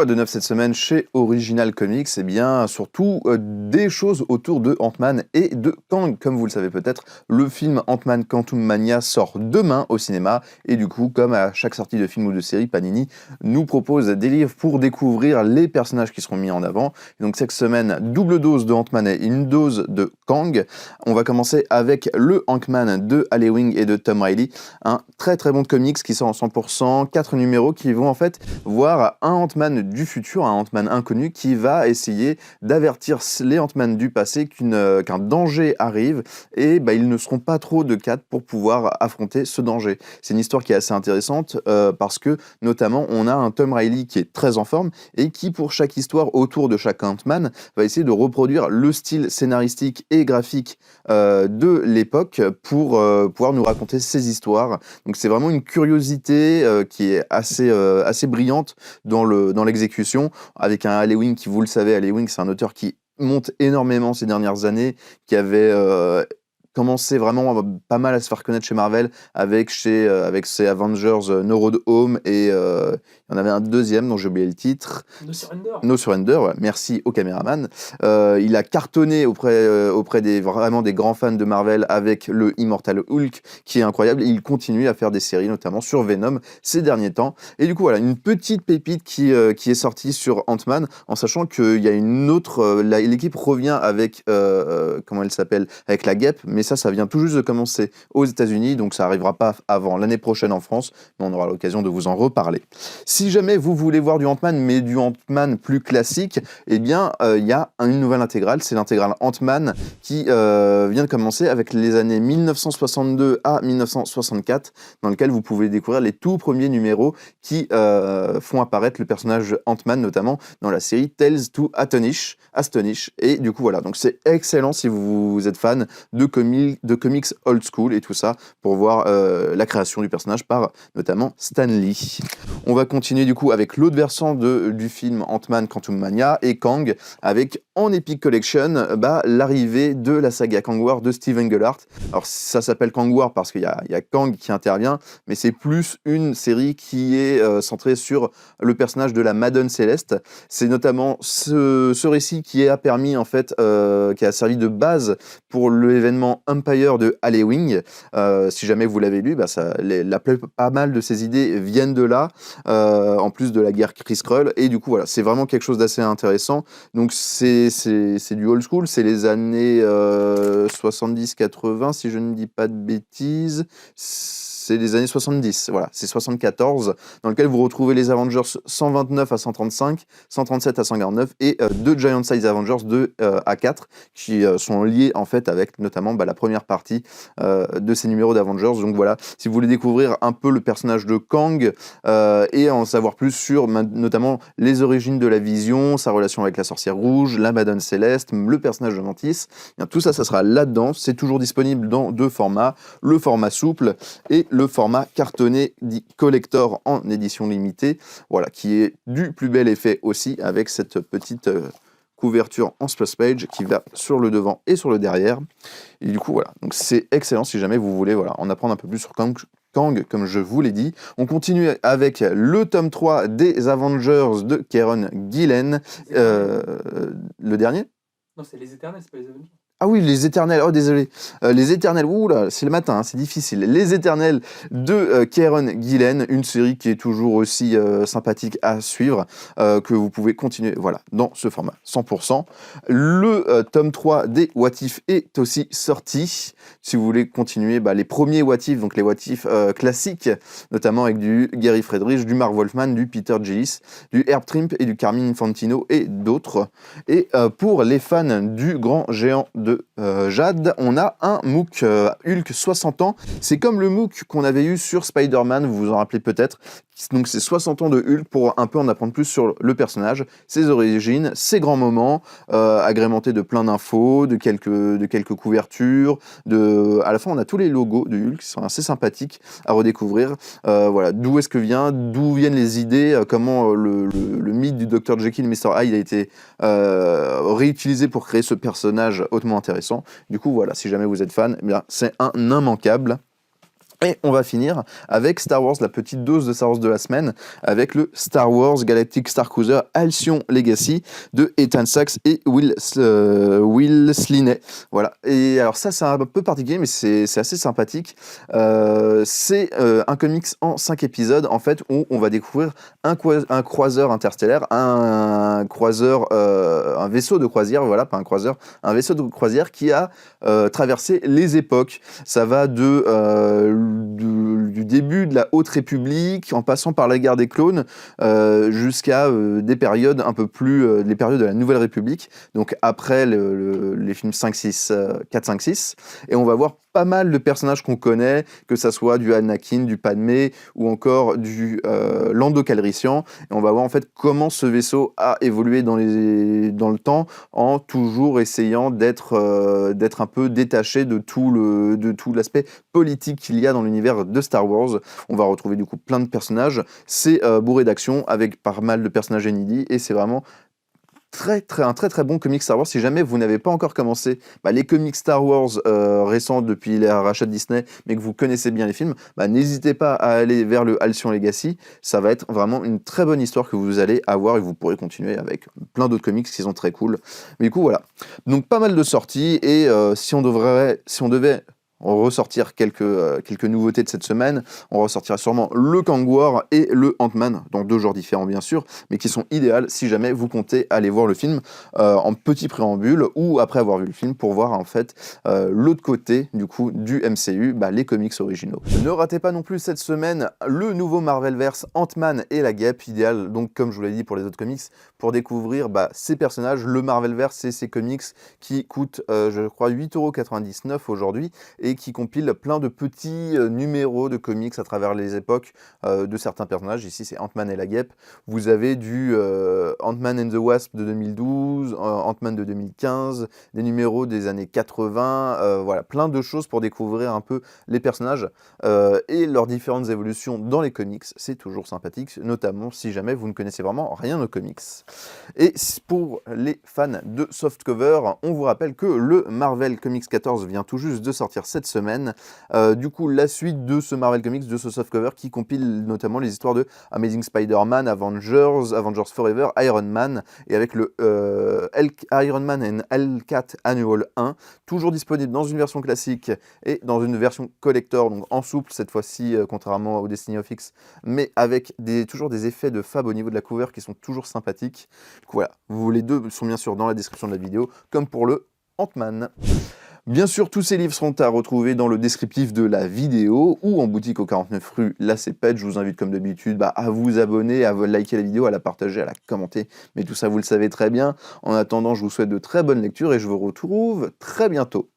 Quoi de neuf cette semaine chez Original Comics? Eh bien, surtout des choses autour de Ant-Man et de Kang. Comme vous le savez peut-être, le film Ant-Man Quantum Mania sort demain au cinéma. Et du coup, comme à chaque sortie de film ou de série, Panini nous propose des livres pour découvrir les personnages qui seront mis en avant. Et donc cette semaine, double dose de Ant-Man et une dose de Kang. On va commencer avec le Ant-Man de Al Ewing et de Tom Reilly. Un très très bon comics qui sort en 100%, 4 numéros qui vont en fait voir un Ant-Man du futur, un Ant-Man inconnu qui va essayer d'avertir les Ant-Man du passé qu'un danger arrive et ils ne seront pas trop de 4 pour pouvoir affronter ce danger. C'est une histoire qui est assez intéressante parce que notamment on a un Tom Reilly qui est très en forme et qui pour chaque histoire autour de chaque Ant-Man va essayer de reproduire le style scénaristique et graphique de l'époque pour pouvoir nous raconter ces histoires. Donc c'est vraiment une curiosité qui est assez brillante dans l'exécution, avec un Al Ewing qui, vous le savez, Al Ewing, c'est un auteur qui monte énormément ces dernières années, qui avait commencé vraiment pas mal à se faire connaître chez Marvel avec ses Avengers No Road Home et il y en avait un deuxième dont j'ai oublié le titre. No Surrender, ouais. Merci au caméraman. Il a cartonné auprès vraiment des grands fans de Marvel avec le Immortal Hulk qui est incroyable. Et il continue à faire des séries notamment sur Venom ces derniers temps. Et du coup voilà, une petite pépite qui est sortie sur Ant-Man en sachant qu'il y a une autre... l'équipe revient avec... comment elle s'appelle? Avec la guêpe, mais ça vient tout juste de commencer aux États-Unis, donc ça n'arrivera pas avant l'année prochaine en France, mais on aura l'occasion de vous en reparler. Si jamais vous voulez voir du Ant-Man, mais du Ant-Man plus classique, eh bien, il y a une nouvelle intégrale, c'est l'intégrale Ant-Man qui vient de commencer avec les années 1962 à 1964, dans lequel vous pouvez découvrir les tout premiers numéros qui font apparaître le personnage Ant-Man, notamment dans la série Tales to Astonish. Et du coup, voilà, donc c'est excellent si vous êtes fan de comics old school et tout ça, pour voir la création du personnage par notamment Stan Lee. On va continuer du coup avec l'autre versant du film Ant-Man Quantum Mania et Kang, avec en Epic Collection l'arrivée de la saga Kang War de Steve Englehart. Alors ça s'appelle Kang War parce qu'il y a Kang qui intervient, mais c'est plus une série qui est centrée sur le personnage de la Madone Céleste. C'est notamment ce récit qui a permis en fait, qui a servi de base pour l'événement Empire de Al Ewing. Si jamais vous l'avez lu, pas mal de ces idées viennent de là, en plus de la guerre Kree-Skrull, et du coup voilà, c'est vraiment quelque chose d'assez intéressant. Donc c'est du old school, c'est les années 70-80 si je ne dis pas de bêtises. C'est les années 70, voilà, c'est 74, dans lequel vous retrouvez les Avengers 129 à 135, 137 à 149 et deux Giant Size Avengers 2 à 4 qui sont liés en fait avec notamment la première partie de ces numéros d'Avengers. Donc voilà, si vous voulez découvrir un peu le personnage de Kang et en savoir plus sur notamment les origines de la Vision, sa relation avec la Sorcière Rouge, la Madone Céleste, le personnage de Mantis, tout ça sera là-dedans. C'est toujours disponible dans deux formats, le format souple et le format cartonné dit collector en édition limitée, voilà, qui est du plus bel effet aussi avec cette petite couverture en splash page qui va sur le devant et sur le derrière. Et du coup voilà, donc c'est excellent si jamais vous voulez en apprendre un peu plus sur Kang, comme je vous l'ai dit. On continue avec le tome 3 des Avengers de Kieron Gillen. Le dernier? Non, c'est les Éternels, c'est pas les Avengers. Ah oui, les Éternels, oh désolé. Les Éternels, oula, c'est le matin, hein, c'est difficile. Les Éternels de Kieron Gillen, une série qui est toujours aussi sympathique à suivre, que vous pouvez continuer dans ce format 100%. Le tome 3 des What If est aussi sorti. Si vous voulez continuer les premiers What If, donc les What If classiques, notamment avec du Gary Friedrich, du Mark Wolfman, du Peter Gillis, du Herb Trimpe et du Carmine Infantino et d'autres. Et pour les fans du grand géant de Jade, on a un MOOC Hulk 60 ans. C'est comme le MOOC qu'on avait eu sur Spider-Man, vous vous en rappelez peut-être. Donc c'est 60 ans de Hulk pour un peu en apprendre plus sur le personnage, ses origines, ses grands moments, agrémentés de plein d'infos, de quelques couvertures. À la fin, on a tous les logos de Hulk qui sont assez sympathiques à redécouvrir. Voilà, d'où viennent les idées, comment le mythe du Dr. Jekyll et Mr. Hyde a été réutilisé pour créer ce personnage hautement intéressant. Du coup, voilà, si jamais vous êtes fan, c'est un immanquable. Et on va finir avec Star Wars, la petite dose de Star Wars de la semaine, avec le Star Wars Galactic Star Cruiser Halcyon Legacy de Ethan Sachs et Will Sliney. Voilà. Et alors ça, c'est un peu particulier, mais c'est assez sympathique. C'est un comics en 5 épisodes, en fait, où on va découvrir un croiseur interstellaire, un vaisseau de croisière, voilà, pas un croiseur, un vaisseau de croisière qui a traversé les époques. Ça va du début de la Haute République, en passant par la guerre des clones, jusqu'à des périodes un peu plus, les périodes de la Nouvelle République, donc après les films 5, 6, 4, 5, 6, et on va voir pas mal de personnages qu'on connaît, que ça soit du Anakin, du Padmé, ou encore du Lando Calrissian, et on va voir en fait comment ce vaisseau a évolué dans le temps, en toujours essayant d'être un peu détaché de tout l'aspect politique qu'il y a dans l'univers de Star Wars. On va retrouver du coup plein de personnages, c'est bourré d'action avec pas mal de personnages inédits, et c'est vraiment un très très bon comic Star Wars. Si jamais vous n'avez pas encore commencé les comics Star Wars récents depuis les rachats de Disney, mais que vous connaissez bien les films, n'hésitez pas à aller vers le Halcyon Legacy. Ça va être vraiment une très bonne histoire que vous allez avoir, et vous pourrez continuer avec plein d'autres comics qui sont très cool. Mais du coup voilà, donc pas mal de sorties, et si on devait ressortir quelques nouveautés de cette semaine, on ressortira sûrement le Kang War et le Ant-Man, dans 2 genres différents bien sûr, mais qui sont idéales si jamais vous comptez aller voir le film en petit préambule, ou après avoir vu le film, pour voir en fait l'autre côté du coup du MCU, les comics originaux. Ne ratez pas non plus cette semaine le nouveau Marvelverse Ant-Man et la Guêpe, idéal donc comme je vous l'ai dit pour les autres comics, pour découvrir ces personnages, le Marvelverse et ces comics qui coûtent je crois 8,99 € aujourd'hui, et qui compile plein de petits numéros de comics à travers les époques de certains personnages. Ici, c'est Ant-Man et la Guêpe. Vous avez du Ant-Man and the Wasp de 2012, Ant-Man de 2015, des numéros des années 80, voilà, plein de choses pour découvrir un peu les personnages et leurs différentes évolutions dans les comics. C'est toujours sympathique, notamment si jamais vous ne connaissez vraiment rien aux comics. Et pour les fans de softcover, on vous rappelle que le Marvel Comics 14 vient tout juste de sortir cette semaine. Du coup, la suite de ce Marvel Comics, de ce softcover, qui compile notamment les histoires de Amazing Spider-Man, Avengers Forever, Iron Man, et avec le Iron Man and Hellcat Annual 1, toujours disponible dans une version classique et dans une version collector, donc en souple cette fois-ci, contrairement au Destiny of X, mais avec toujours des effets de fab au niveau de la cover qui sont toujours sympathiques. Du coup, voilà, les deux sont bien sûr dans la description de la vidéo, comme pour le Ant-Man. Bien sûr, tous ces livres seront à retrouver dans le descriptif de la vidéo ou en boutique au 49 rue La Cépette. Je vous invite comme d'habitude à vous abonner, à liker la vidéo, à la partager, à la commenter. Mais tout ça, vous le savez très bien. En attendant, je vous souhaite de très bonnes lectures et je vous retrouve très bientôt.